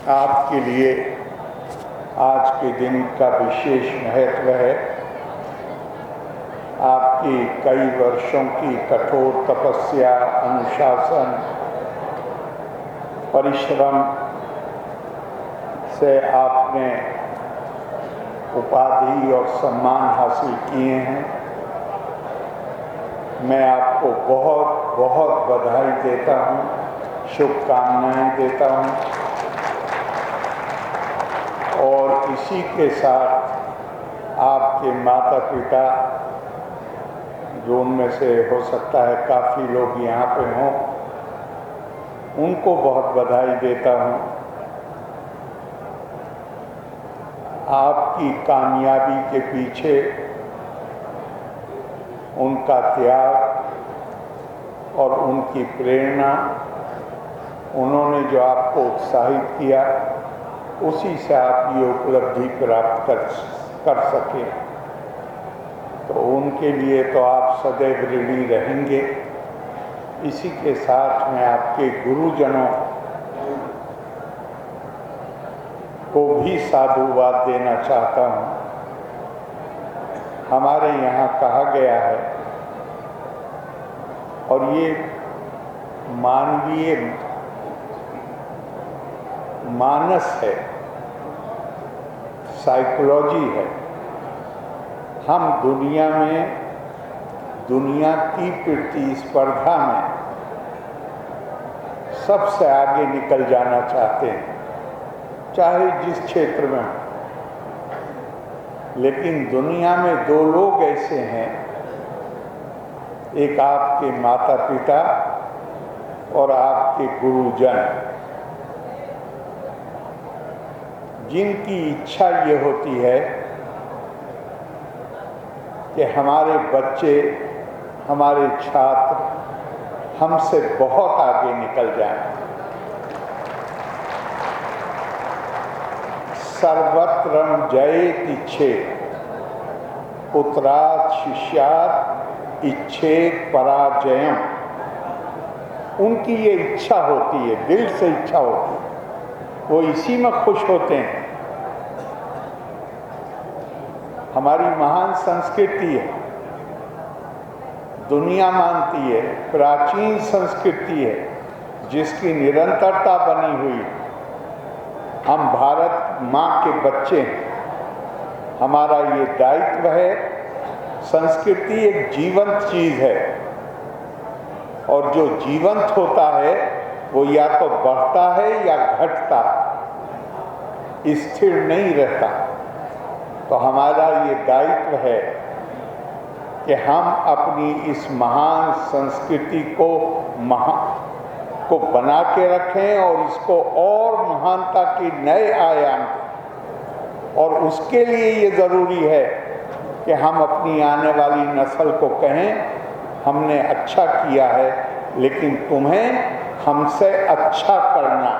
आपके लिए आज के दिन का विशेष महत्व है। आपकी कई वर्षों की कठोर तपस्या, अनुशासन, परिश्रम से आपने उपाधि और सम्मान हासिल किए हैं। मैं आपको बहुत बहुत बधाई देता हूँ, शुभकामनाएं देता हूँ। और इसी के साथ आपके माता पिता, जो उनमें से हो सकता है काफ़ी लोग यहाँ पे हों, उनको बहुत बधाई देता हूँ। आपकी कामयाबी के पीछे उनका त्याग और उनकी प्रेरणा, उन्होंने जो आपको उत्साहित किया, उसी से आप ये उपलब्धि प्राप्त कर सके। तो उनके लिए तो आप सदैव ऋणी रहेंगे। इसी के साथ मैं आपके गुरुजनों को भी साधुवाद देना चाहता हूँ। हमारे यहाँ कहा गया है, और ये मानवीय मानस है, साइकोलॉजी है। हम दुनिया में, दुनिया की प्रतिस्पर्धा में सबसे आगे निकल जाना चाहते हैं, चाहे जिस क्षेत्र में हो। लेकिन दुनिया में दो लोग ऐसे हैं, एक आपके माता पिता और आपके गुरुजन, जिनकी इच्छा ये होती है कि हमारे बच्चे, हमारे छात्र हमसे बहुत आगे निकल जाएं। सर्वत्रम जयेत इच्छेत, पुत्रात् शिष्यात् इच्छेत पराजयम। उनकी ये इच्छा होती है, दिल से इच्छा होती है, वो इसी में खुश होते हैं। हमारी महान संस्कृति है, दुनिया मानती है, प्राचीन संस्कृति है, जिसकी निरंतरता बनी हुई है। हम भारत माँ के बच्चे हैं, हमारा ये दायित्व है। संस्कृति एक जीवंत चीज है, और जो जीवंत होता है वो या तो बढ़ता है या घटता है, स्थिर नहीं रहता। तो हमारा ये दायित्व है कि हम अपनी इस महान संस्कृति को बना के रखें और इसको और महानता की नए आयाम दें। और उसके लिए ये ज़रूरी है कि हम अपनी आने वाली नस्ल को कहें, हमने अच्छा किया है, लेकिन तुम्हें हमसे अच्छा करना,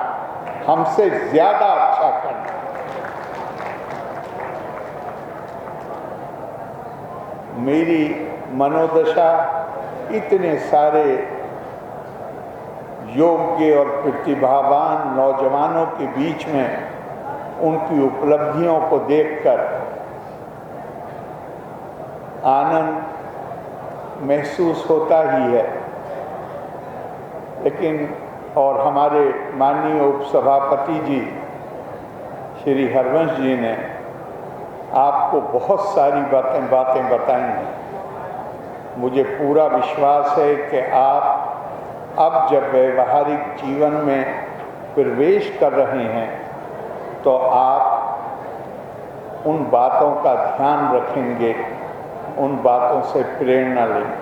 हमसे ज़्यादा अच्छा करना। मेरी मनोदशा इतने सारे योग्य और प्रतिभावान नौजवानों के बीच में उनकी उपलब्धियों को देखकर आनंद महसूस होता ही है। लेकिन और हमारे माननीय उपसभापति जी श्री हरवंश जी ने आपको बहुत सारी बातें बताई हैं। मुझे पूरा विश्वास है कि आप अब जब व्यवहारिक जीवन में प्रवेश कर रहे हैं तो आप उन बातों का ध्यान रखेंगे, उन बातों से प्रेरणा लेंगे।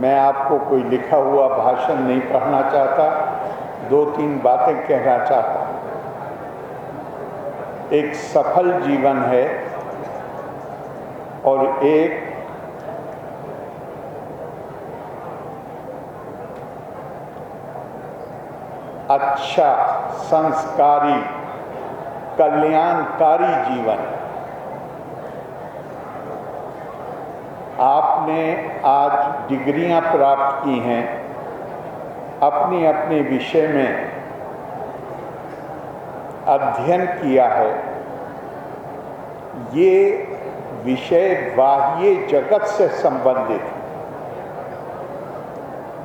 मैं आपको कोई लिखा हुआ भाषण नहीं पढ़ना चाहता, 2-3 बातें कहना चाहता हूँ। एक सफल जीवन है और एक अच्छा, संस्कारी, कल्याणकारी जीवन। आपने आज डिग्रियां प्राप्त की हैं अपने अपने विषय में, अध्ययन किया है, ये विषय बाह्य जगत से संबंधित है,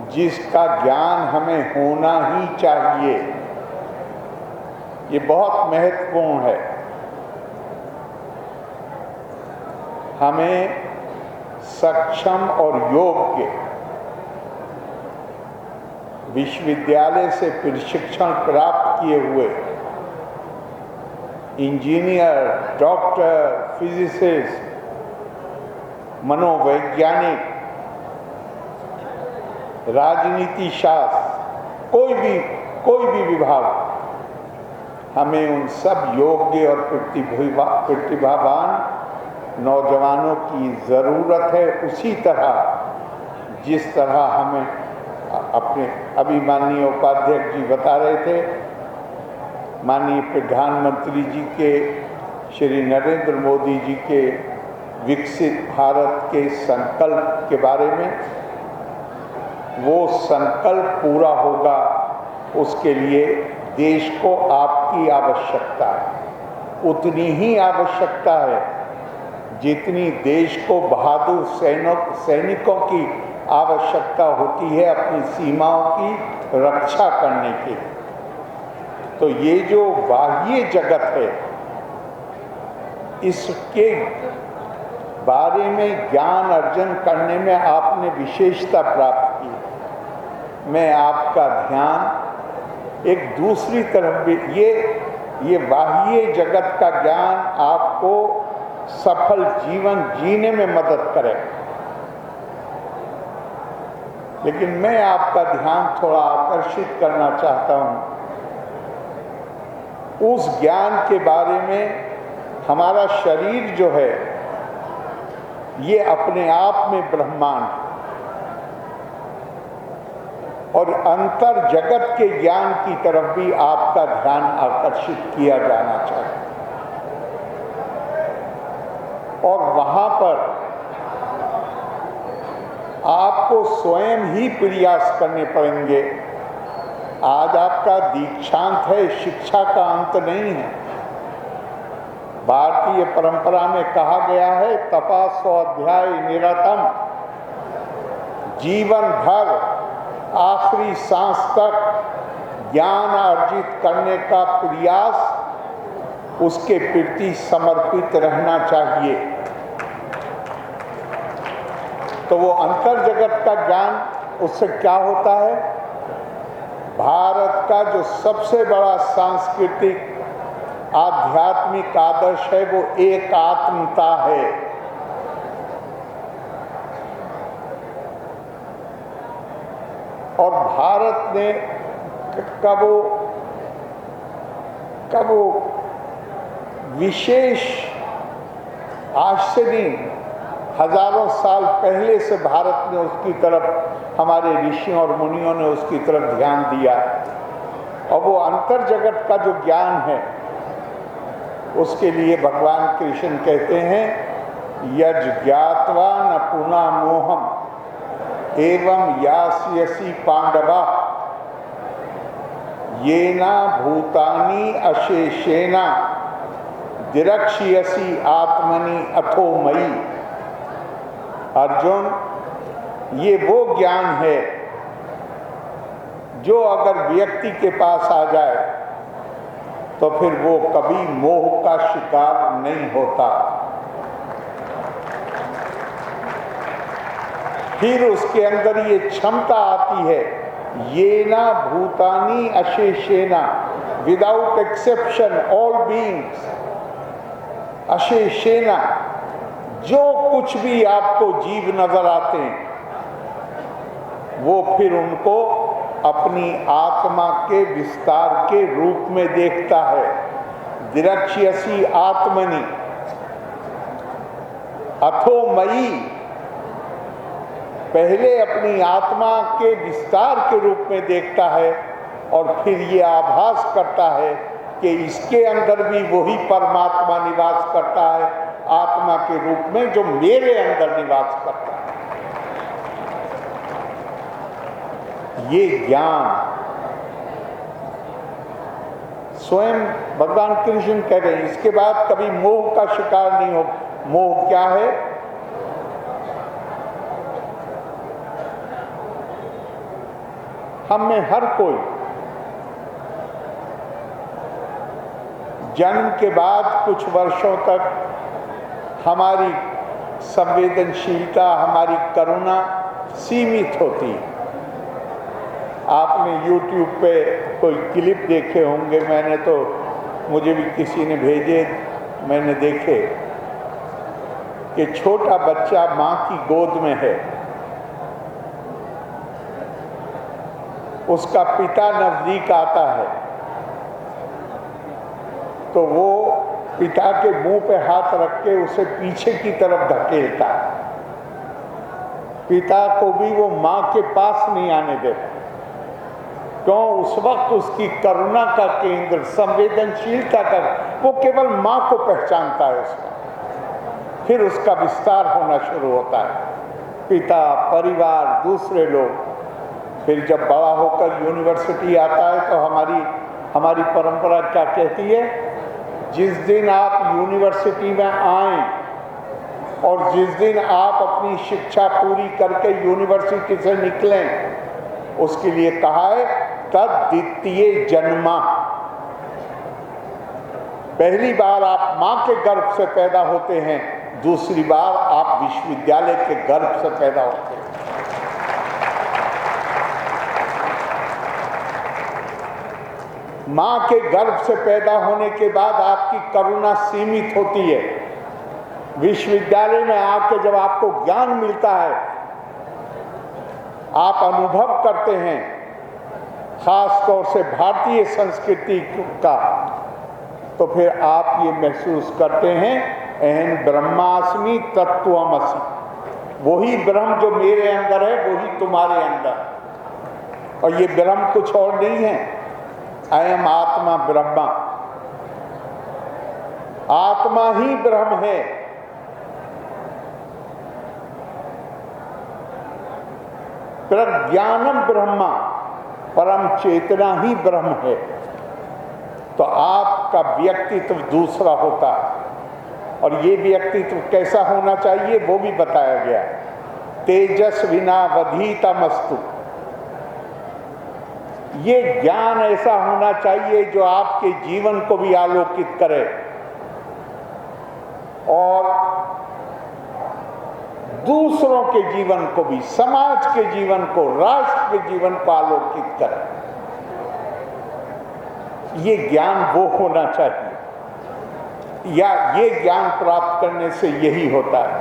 जिसका ज्ञान हमें होना ही चाहिए। ये बहुत महत्वपूर्ण है। हमें सक्षम और योग्य विश्वविद्यालय से प्रशिक्षण प्राप्त किए हुए इंजीनियर, डॉक्टर, फिजिसिस्ट, मनोवैज्ञानिक, राजनीति शास्त्र, कोई भी विभाग, हमें उन सब योग्य और प्रतिभावान नौजवानों की ज़रूरत है। उसी तरह जिस तरह हमें अपने अभी माननीय उपाध्यक्ष जी बता रहे थे, माननीय प्रधानमंत्री जी के, श्री नरेंद्र मोदी जी के विकसित भारत के संकल्प के बारे में, वो संकल्प पूरा होगा, उसके लिए देश को आपकी आवश्यकता है। उतनी ही आवश्यकता है जितनी देश को बहादुर सैनिकों की आवश्यकता होती है अपनी सीमाओं की रक्षा करने के। तो ये जो बाह्य जगत है, इसके बारे में ज्ञान अर्जन करने में आपने विशेषता प्राप्त की। मैं आपका ध्यान एक दूसरी तरफ भी, ये बाह्य जगत का ज्ञान आपको सफल जीवन जीने में मदद करे, लेकिन मैं आपका ध्यान थोड़ा आकर्षित करना चाहता हूं उस ज्ञान के बारे में। हमारा शरीर जो है, ये अपने आप में ब्रह्मांड, और अंतर जगत के ज्ञान की तरफ भी आपका ध्यान आकर्षित किया जाना चाहिए। और वहां पर आपको स्वयं ही प्रयास करने पड़ेंगे। आज आपका दीक्षांत है, शिक्षा का अंत नहीं है। भारतीय परंपरा में कहा गया है, तपा स्वाध्याय निरतम, जीवन भर आखिरी सांस तक ज्ञान अर्जित करने का प्रयास, उसके प्रति समर्पित रहना चाहिए। तो वो अंतर जगत का ज्ञान, उससे क्या होता है? भारत का जो सबसे बड़ा सांस्कृतिक आध्यात्मिक आदर्श है, वो एकात्मता है। और भारत ने कब विशेष, आज से नहीं, हजारों साल पहले से भारत ने उसकी तरफ, हमारे ऋषियों और मुनियों ने उसकी तरफ ध्यान दिया। और वो अंतर जगत का जो ज्ञान है, उसके लिए भगवान कृष्ण कहते हैं, यज ज्ञात्वा न पुनः मोहम एवं यास्यसि पांडवा येना भूतानि अशेषेना दिरक्ष्यसि आत्मनि अथो मयि। अर्जुन, ये वो ज्ञान है जो अगर व्यक्ति के पास आ जाए तो फिर वो कभी मोह का शिकार नहीं होता। फिर उसके अंदर ये क्षमता आती है, ये ना भूतानी अशेषेना, विदाउट एक्सेप्शन ऑल बीइंग्स, अशेषेना, जो कुछ भी आपको जीव नजर आते हैं, वो फिर उनको अपनी आत्मा के विस्तार के रूप में देखता है। दिरक्ष्यसि आत्मनि अथो मयि, पहले अपनी आत्मा के विस्तार के रूप में देखता है और फिर ये आभास करता है कि इसके अंदर भी वही परमात्मा निवास करता है, आत्मा के रूप में, जो मेरे अंदर निवास करता है। ये ज्ञान स्वयं भगवान कृष्ण कह रहे हैं, इसके बाद कभी मोह का शिकार नहीं हो। मोह क्या है? हम में हर कोई जन्म के बाद कुछ वर्षों तक हमारी संवेदनशीलता, हमारी करुणा सीमित होती है। आपने YouTube पे कोई क्लिप देखे होंगे, मैंने तो, मुझे भी किसी ने भेजे, मैंने देखे कि छोटा बच्चा माँ की गोद में है, उसका पिता नजदीक आता है तो वो पिता के मुंह पे हाथ रख के उसे पीछे की तरफ धकेलता। पिता को भी वो माँ के पास नहीं आने देता। क्यों? उस वक्त उसकी करुणा का केंद्र, संवेदनशीलता का, वो केवल माँ को पहचानता है। उसका फिर उसका विस्तार होना शुरू होता है, पिता, परिवार, दूसरे लोग। फिर जब बड़ा होकर यूनिवर्सिटी आता है तो हमारी परंपरा क्या कहती है? जिस दिन आप यूनिवर्सिटी में आए और जिस दिन आप अपनी शिक्षा पूरी करके यूनिवर्सिटी से निकलें, उसके लिए कहा है तद्वितीय जन्मा। पहली बार आप माँ के गर्भ से पैदा होते हैं, दूसरी बार आप विश्वविद्यालय के गर्भ से पैदा होते हैं। माँ के गर्भ से पैदा होने के बाद आपकी करुणा सीमित होती है। विश्वविद्यालय में आके जब आपको ज्ञान मिलता है, आप अनुभव करते हैं, खास तौर से भारतीय संस्कृति का, तो फिर आप ये महसूस करते हैं अहम ब्रह्मास्मि तत्त्वमसि। वही ब्रह्म जो मेरे अंदर है वही तुम्हारे अंदर। और ये ब्रह्म कुछ और नहीं है, अयम आत्मा ब्रह्मा। आत्मा ही ब्रह्म है। प्रज्ञानम ब्रह्मा, परम चेतना ही ब्रह्म है। तो आपका व्यक्तित्व दूसरा होता है। और ये व्यक्तित्व कैसा होना चाहिए वो भी बताया गया। तेजस्विनावधीतमस्तु, ये ज्ञान ऐसा होना चाहिए जो आपके जीवन को भी आलोकित करे और दूसरों के जीवन को भी, समाज के जीवन को, राष्ट्र के जीवन को आलोकित करे। ये ज्ञान वो होना चाहिए, या ये ज्ञान प्राप्त करने से यही होता है।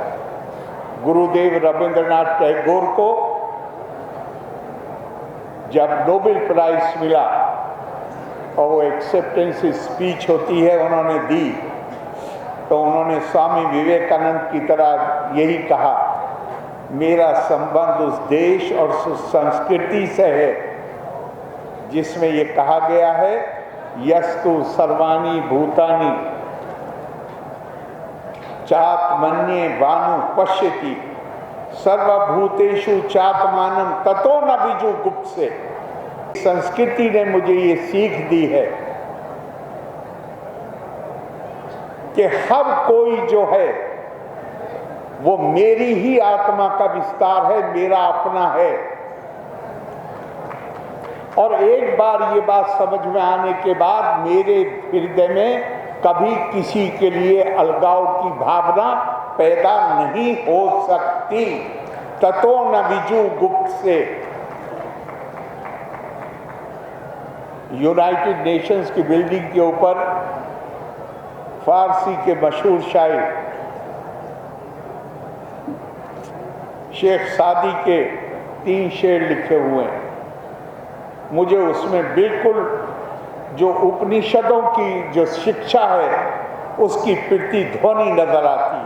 गुरुदेव रविंद्रनाथ टैगोर को जब नोबेल प्राइज मिला और वो एक्सेप्टेंस स्पीच होती है उन्होंने दी, तो उन्होंने स्वामी विवेकानंद की तरह यही कहा, मेरा संबंध उस देश और उस संस्कृति से है जिसमें ये कहा गया है यस्तु सर्वाणि भूतानि चात्मन्ये वानु पश्यति सर्वभूतेषु चात्मानं ततो न विजु गुप्त से। संस्कृति ने मुझे ये सीख दी है कि हर कोई जो है वो मेरी ही आत्मा का विस्तार है, मेरा अपना है। और एक बार ये बात समझ में आने के बाद मेरे हृदय में कभी किसी के लिए अलगाव की भावना पैदा नहीं हो सकती। ततो न विजु गुप्त से। यूनाइटेड नेशंस की बिल्डिंग के ऊपर फारसी के मशहूर शायर शेख सादी के 3 शेर लिखे हुए हैं। मुझे उसमें बिल्कुल जो उपनिषदों की जो शिक्षा है उसकी प्रतिध्वनि नजर आती है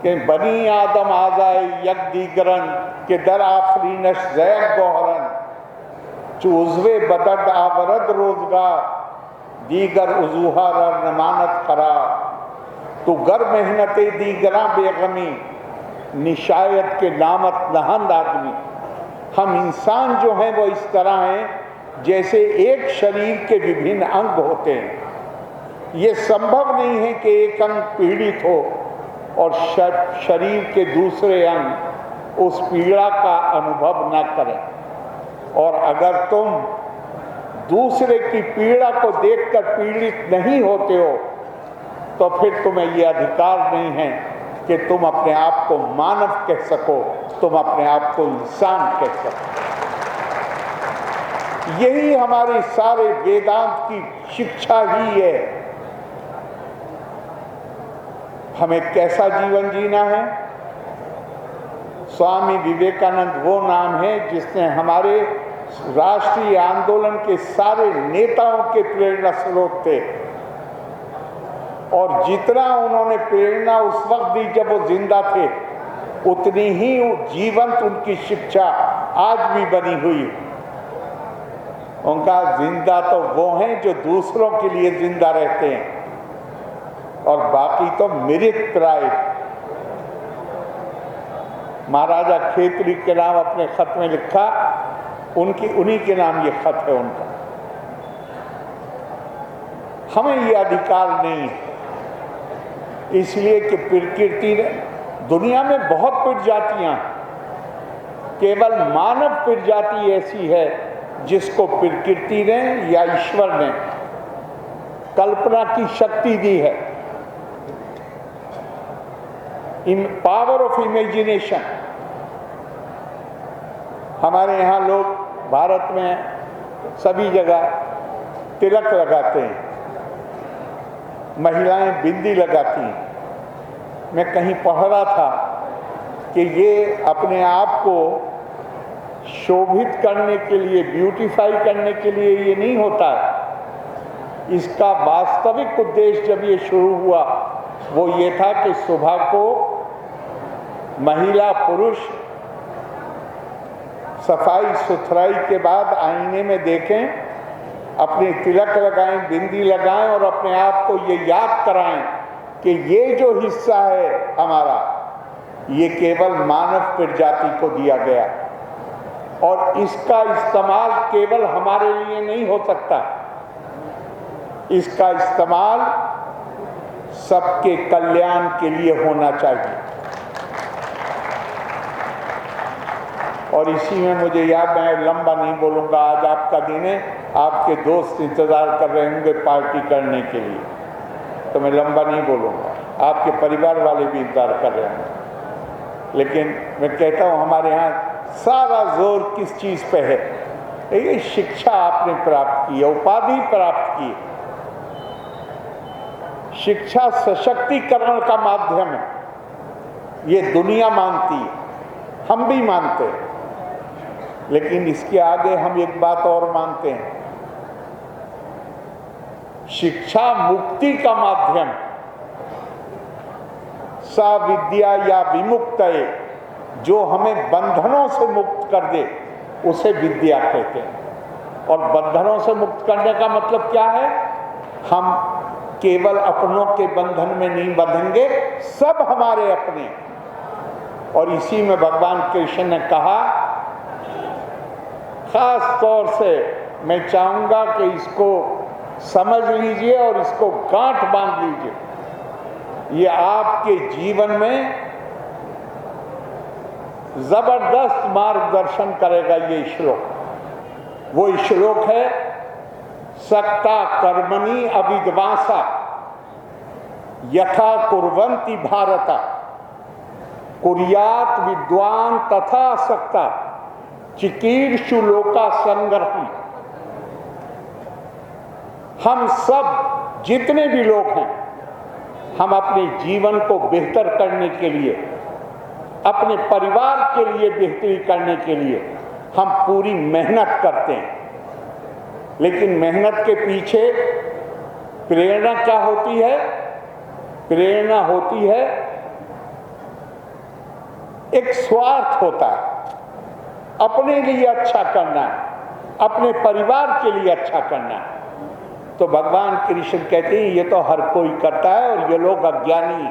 कि बनी आदम आजाए यक दीगरन के दर आफरीनश जैक गौहरन चूजवे बदद आवरद रोजगार दीगर उजूहार नमानत करा तो गर मेहनते दीगरा बेगमी निशायत के नामत नहंद आदमी। हम इंसान जो हैं वो इस तरह हैं जैसे एक शरीर के विभिन्न अंग होते हैं, ये संभव नहीं है कि एक अंग पीड़ित हो और शरीर के दूसरे अंग उस पीड़ा का अनुभव न करें। और अगर तुम दूसरे की पीड़ा को देखकर पीड़ित नहीं होते हो तो फिर तुम्हें ये अधिकार नहीं है कि तुम अपने आप को मानव कह सको, तुम अपने आप को इंसान कह सको। यही हमारे सारे वेदांत की शिक्षा ही है। हमें कैसा जीवन जीना है? स्वामी विवेकानंद वो नाम है जिसने हमारे राष्ट्रीय आंदोलन के सारे नेताओं के प्रेरणा स्रोत थे, और जितना उन्होंने प्रेरणा उस वक्त दी जब वो जिंदा थे, उतनी ही जीवंत उनकी शिक्षा आज भी बनी हुई। उनका जिंदा तो वो हैं जो दूसरों के लिए जिंदा रहते हैं, और बाकी तो मृत प्राय। महाराजा खेतरी के नाम अपने खत में लिखा, उन्हीं के नाम ये खत है उनका। हमें ये अधिकार नहीं है, इसलिए कि प्रकृति ने, दुनिया में बहुत प्रजातियां, केवल मानव प्रजाति ऐसी है जिसको प्रकृति ने या ईश्वर ने कल्पना की शक्ति दी है, इन पावर ऑफ इमेजिनेशन। हमारे यहाँ लोग भारत में सभी जगह तिलक लगाते हैं, महिलाएं बिंदी लगाती हैं। मैं कहीं पढ़ रहा था कि ये अपने आप को शोभित करने के लिए, ब्यूटीफाई करने के लिए ये नहीं होता है। इसका वास्तविक उद्देश्य जब ये शुरू हुआ वो ये था कि सुबह को महिला पुरुष सफाई सुथराई के बाद आईने में देखें, अपने तिलक लगाएं, बिंदी लगाएं और अपने आप को ये याद कराएं कि ये जो हिस्सा है हमारा, ये केवल मानव प्रजाति को दिया गया, और इसका इस्तेमाल केवल हमारे लिए नहीं हो सकता, इसका इस्तेमाल सबके कल्याण के लिए होना चाहिए। और इसी में मुझे याद, मैं लंबा नहीं बोलूँगा, आज आपका दिन है, आपके दोस्त इंतज़ार कर रहे होंगे पार्टी करने के लिए, तो मैं लंबा नहीं बोलूँगा, आपके परिवार वाले भी इंतज़ार कर रहे होंगे। लेकिन मैं कहता हूँ हमारे यहाँ सारा जोर किस चीज़ पे है? ये शिक्षा आपने प्राप्त की है, उपाधि प्राप्त की है। शिक्षा सशक्तिकरण का माध्यम है, ये दुनिया मानती है, हम भी मानते हैं, लेकिन इसके आगे हम एक बात और मानते हैं, शिक्षा मुक्ति का माध्यम। सा विद्या या विमुक्तये, जो हमें बंधनों से मुक्त कर दे उसे विद्या कहते हैं। और बंधनों से मुक्त करने का मतलब क्या है? हम केवल अपनों के बंधन में नहीं बंधेंगे, सब हमारे अपने। और इसी में भगवान कृष्ण ने कहा, खास तौर से मैं चाहूंगा कि इसको समझ लीजिए और इसको गांठ बांध लीजिए, ये आपके जीवन में जबरदस्त मार्गदर्शन करेगा। ये श्लोक वो श्लोक है, सक्ता कर्मणि अविद्वांसा यथा कुर्वन्ति भारत कुर्यात विद्वान तथा सक्ता चिकीर्षु लोका संग्रही। हम सब जितने भी लोग हैं, हम अपने जीवन को बेहतर करने के लिए, अपने परिवार के लिए बेहतरी करने के लिए हम पूरी मेहनत करते हैं, लेकिन मेहनत के पीछे प्रेरणा क्या होती है? प्रेरणा होती है, एक स्वार्थ होता है, अपने लिए अच्छा करना है, अपने परिवार के लिए अच्छा करना है। तो भगवान कृष्ण कहते हैं ये तो हर कोई करता है, और ये लोग अज्ञानी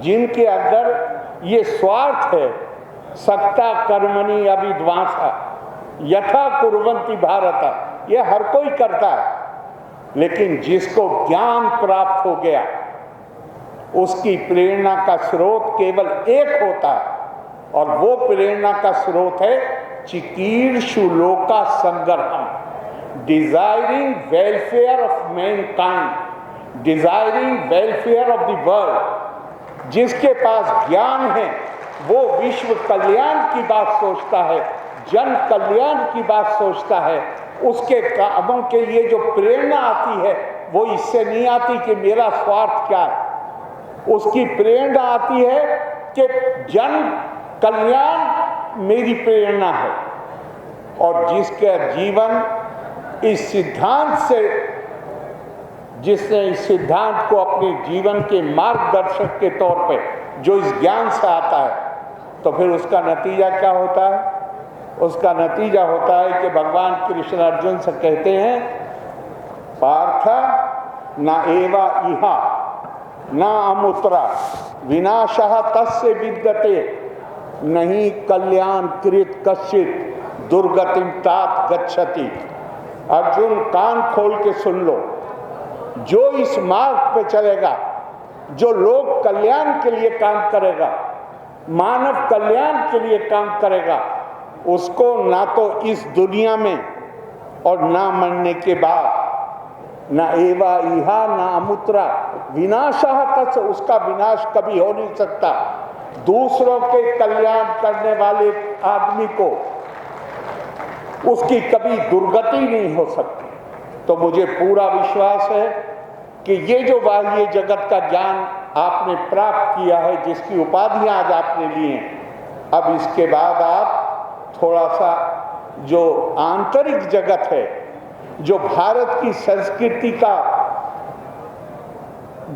जिनके अंदर ये स्वार्थ है, सक्ता कर्मणि अविद्वांसा, यथा कुर्वन्ति भारत, ये हर कोई करता है, लेकिन जिसको ज्ञान प्राप्त हो गया उसकी प्रेरणा का स्रोत केवल एक होता है, और वो प्रेरणा का स्रोत है चिकीर्षु लोका संग्रहम, desiring welfare of mankind, desiring welfare of the world. जिसके पास ज्ञान है वो विश्व कल्याण की बात सोचता है, जन कल्याण की बात सोचता है। उसके कामों के लिए जो प्रेरणा आती है वो इससे नहीं आती कि मेरा स्वार्थ क्या है, उसकी प्रेरणा आती है कि जन कल्याण मेरी प्रेरणा है। और जिसका जीवन इस सिद्धांत से, जिसने इस सिद्धांत को अपने जीवन के मार्गदर्शक के तौर पे जो इस ज्ञान से आता है, तो फिर उसका नतीजा क्या होता है? उसका नतीजा होता है कि भगवान कृष्ण अर्जुन से कहते हैं, पार्थ न एवा इहा न अमुत्रा विनाशः तस्य विद्यते नहीं कल्याण कृत कश्चित दुर्गतिम तात गच्छति। अर्जुन कान खोल के सुन लो, जो इस मार्ग पे चलेगा, जो लोक कल्याण के लिए काम करेगा, मानव कल्याण के लिए काम करेगा, उसको ना तो इस दुनिया में और ना मरने के बाद, ना एवा इहा ना अमुत्रा विनाशः तस्, उसका विनाश कभी हो नहीं सकता। दूसरों के कल्याण करने वाले आदमी को उसकी कभी दुर्गति नहीं हो सकती। तो मुझे पूरा विश्वास है कि ये जो बाह्य जगत का ज्ञान आपने प्राप्त किया है, जिसकी उपाधियां आज आपने ली हैं, अब इसके बाद आप थोड़ा सा जो आंतरिक जगत है, जो भारत की संस्कृति का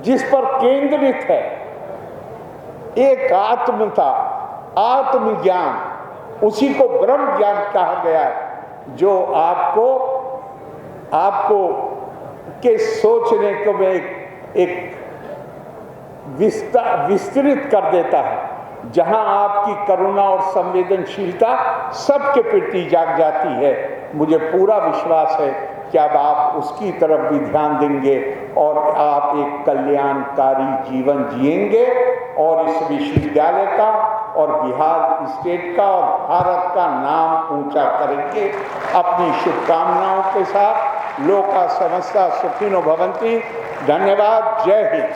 जिस पर केंद्रित है, एक आत्मता, आत्मज्ञान, उसी को ब्रह्म ज्ञान कहा गया है, जो आपको के सोचने को में एक विस्तृत कर देता है, जहां आपकी करुणा और संवेदनशीलता सबके प्रति जाग जाती है। मुझे पूरा विश्वास है कि अब आप उसकी तरफ भी ध्यान देंगे और आप एक कल्याणकारी जीवन जिएंगे और इस विश्वविद्यालय का और बिहार स्टेट का और भारत का नाम ऊंचा करेंगे। अपनी शुभकामनाओं के साथ लोका समस्ता सुखिनो भवंती। धन्यवाद। जय हिंद।